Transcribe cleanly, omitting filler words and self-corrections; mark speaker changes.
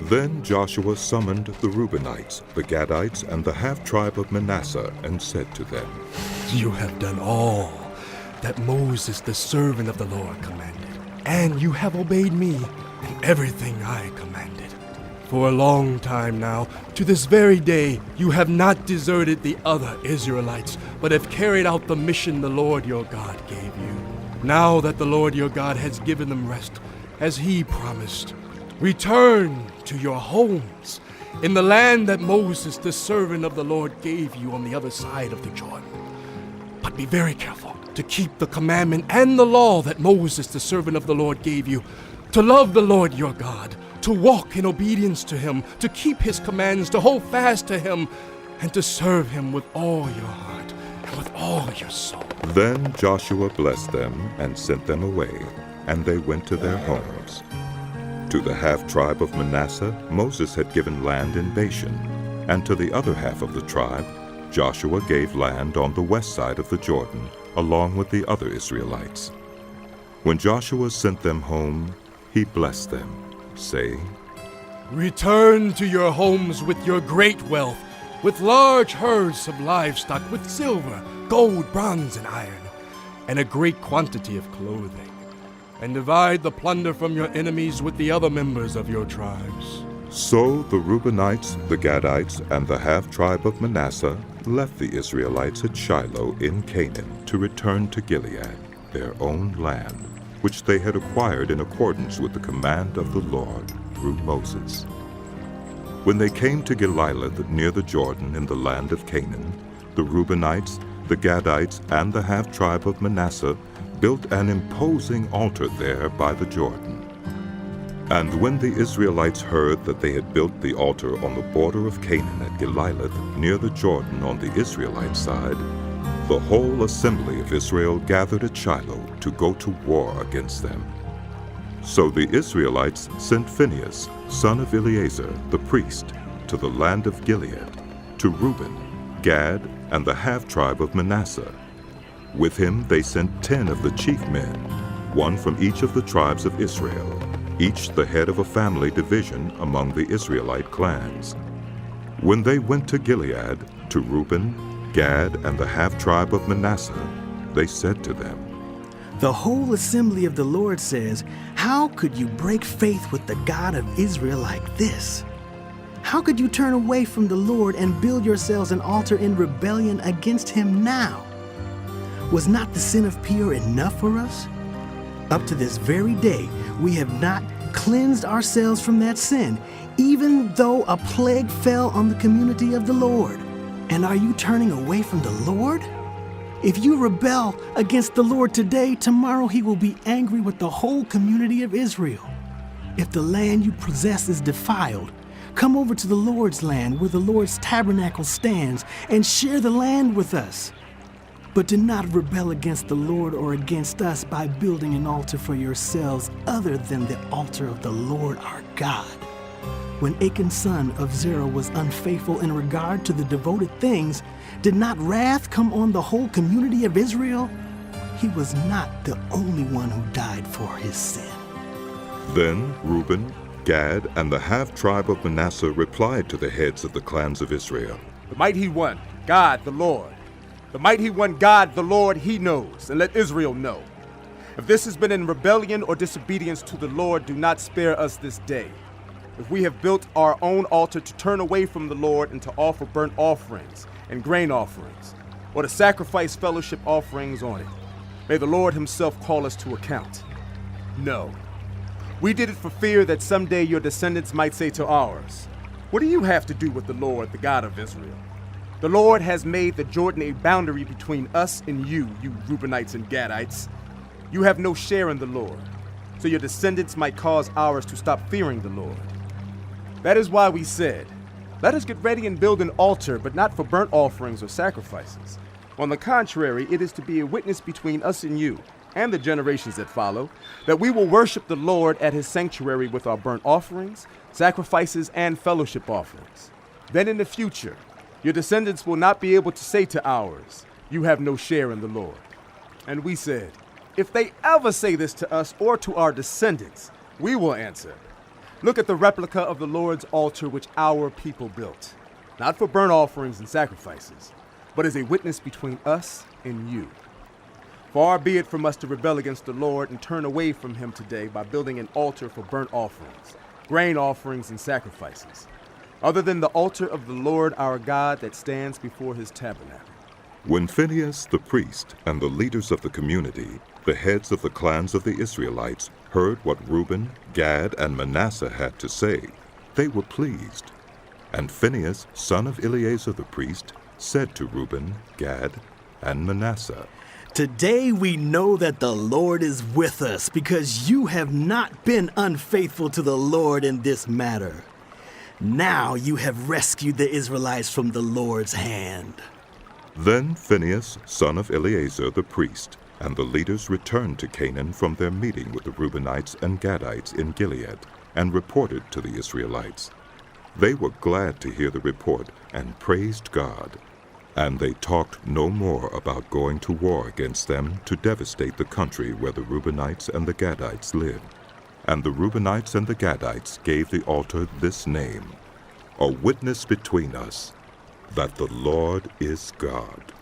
Speaker 1: Then Joshua summoned the Reubenites, the Gadites, and the half-tribe of Manasseh, and said to them,
Speaker 2: You have done all that Moses, the servant of the Lord, commanded, and you have obeyed me in everything I commanded. For a long time now, to this very day, you have not deserted the other Israelites, but have carried out the mission the Lord your God gave you. Now that the Lord your God has given them rest, as he promised, return to your homes in the land that Moses, the servant of the Lord, gave you on the other side of the Jordan. But be very careful to keep the commandment and the law that Moses, the servant of the Lord, gave you, to love the Lord your God, to walk in obedience to him, to keep his commands, to hold fast to him, and to serve him with all your heart and with all your soul.
Speaker 1: Then Joshua blessed them and sent them away, and they went to their homes. To the half-tribe of Manasseh, Moses had given land in Bashan, and to the other half of the tribe, Joshua gave land on the west side of the Jordan, along with the other Israelites. When Joshua sent them home, he blessed them, saying,
Speaker 2: Return to your homes with your great wealth, with large herds of livestock, with silver, gold, bronze, and iron, and a great quantity of clothing. And divide the plunder from your enemies with the other members of your tribes.
Speaker 1: So the Reubenites, the Gadites, and the half-tribe of Manasseh left the Israelites at Shiloh in Canaan to return to Gilead, their own land, which they had acquired in accordance with the command of the Lord through Moses. When they came to Geliloth near the Jordan in the land of Canaan, the Reubenites, the Gadites, and the half-tribe of Manasseh built an imposing altar there by the Jordan. And when the Israelites heard that they had built the altar on the border of Canaan at Geliloth near the Jordan on the Israelite side, the whole assembly of Israel gathered at Shiloh to go to war against them. So the Israelites sent Phinehas, son of Eleazar, the priest, to the land of Gilead, to Reuben, Gad, and the half-tribe of Manasseh. With him they sent 10 of the chief men, one from each of the tribes of Israel, each the head of a family division among the Israelite clans. When they went to Gilead, to Reuben, Gad, and the half-tribe of Manasseh, they said to them,
Speaker 3: The whole assembly of the Lord says, How could you break faith with the God of Israel like this? How could you turn away from the Lord and build yourselves an altar in rebellion against him now? Was not the sin of Peor enough for us? Up to this very day, we have not cleansed ourselves from that sin, even though a plague fell on the community of the Lord. And are you turning away from the Lord? If you rebel against the Lord today, tomorrow he will be angry with the whole community of Israel. If the land you possess is defiled, come over to the Lord's land where the Lord's tabernacle stands and share the land with us. But do not rebel against the Lord or against us by building an altar for yourselves other than the altar of the Lord our God. When Achan son of Zerah was unfaithful in regard to the devoted things, did not wrath come on the whole community of Israel? He was not the only one who died for his sin.
Speaker 1: Then Reuben, Gad, and the half-tribe of Manasseh replied to the heads of the clans of Israel,
Speaker 4: The mighty one, God the Lord. The mighty one, God the Lord, he knows, and let Israel know. If this has been in rebellion or disobedience to the Lord, do not spare us this day. If we have built our own altar to turn away from the Lord and to offer burnt offerings and grain offerings, or to sacrifice fellowship offerings on it, may the Lord himself call us to account. No. We did it for fear that someday your descendants might say to ours, What do you have to do with the Lord, the God of Israel? The Lord has made the Jordan a boundary between us and you Reubenites and Gadites. You have no share in the Lord, so your descendants might cause ours to stop fearing the Lord. That is why we said, Let us get ready and build an altar, but not for burnt offerings or sacrifices. On the contrary, it is to be a witness between us and you, and the generations that follow, that we will worship the Lord at his sanctuary with our burnt offerings, sacrifices, and fellowship offerings. Then in the future, your descendants will not be able to say to ours, You have no share in the Lord. And we said, If they ever say this to us or to our descendants, we will answer, Look at the replica of the Lord's altar which our people built, not for burnt offerings and sacrifices, but as a witness between us and you. Far be it from us to rebel against the Lord and turn away from him today by building an altar for burnt offerings, grain offerings, and sacrifices, other than the altar of the Lord our God that stands before his tabernacle.
Speaker 1: When Phinehas the priest and the leaders of the community, the heads of the clans of the Israelites, heard what Reuben, Gad, and Manasseh had to say, they were pleased. And Phinehas, son of Eleazar the priest, said to Reuben, Gad, and Manasseh,
Speaker 3: Today we know that the Lord is with us because you have not been unfaithful to the Lord in this matter. Now you have rescued the Israelites from the Lord's hand.
Speaker 1: Then Phinehas, son of Eleazar the priest, and the leaders returned to Canaan from their meeting with the Reubenites and Gadites in Gilead, and reported to the Israelites. They were glad to hear the report and praised God. And they talked no more about going to war against them to devastate the country where the Reubenites and the Gadites lived. And the Reubenites and the Gadites gave the altar this name, A Witness Between Us, that the Lord is God.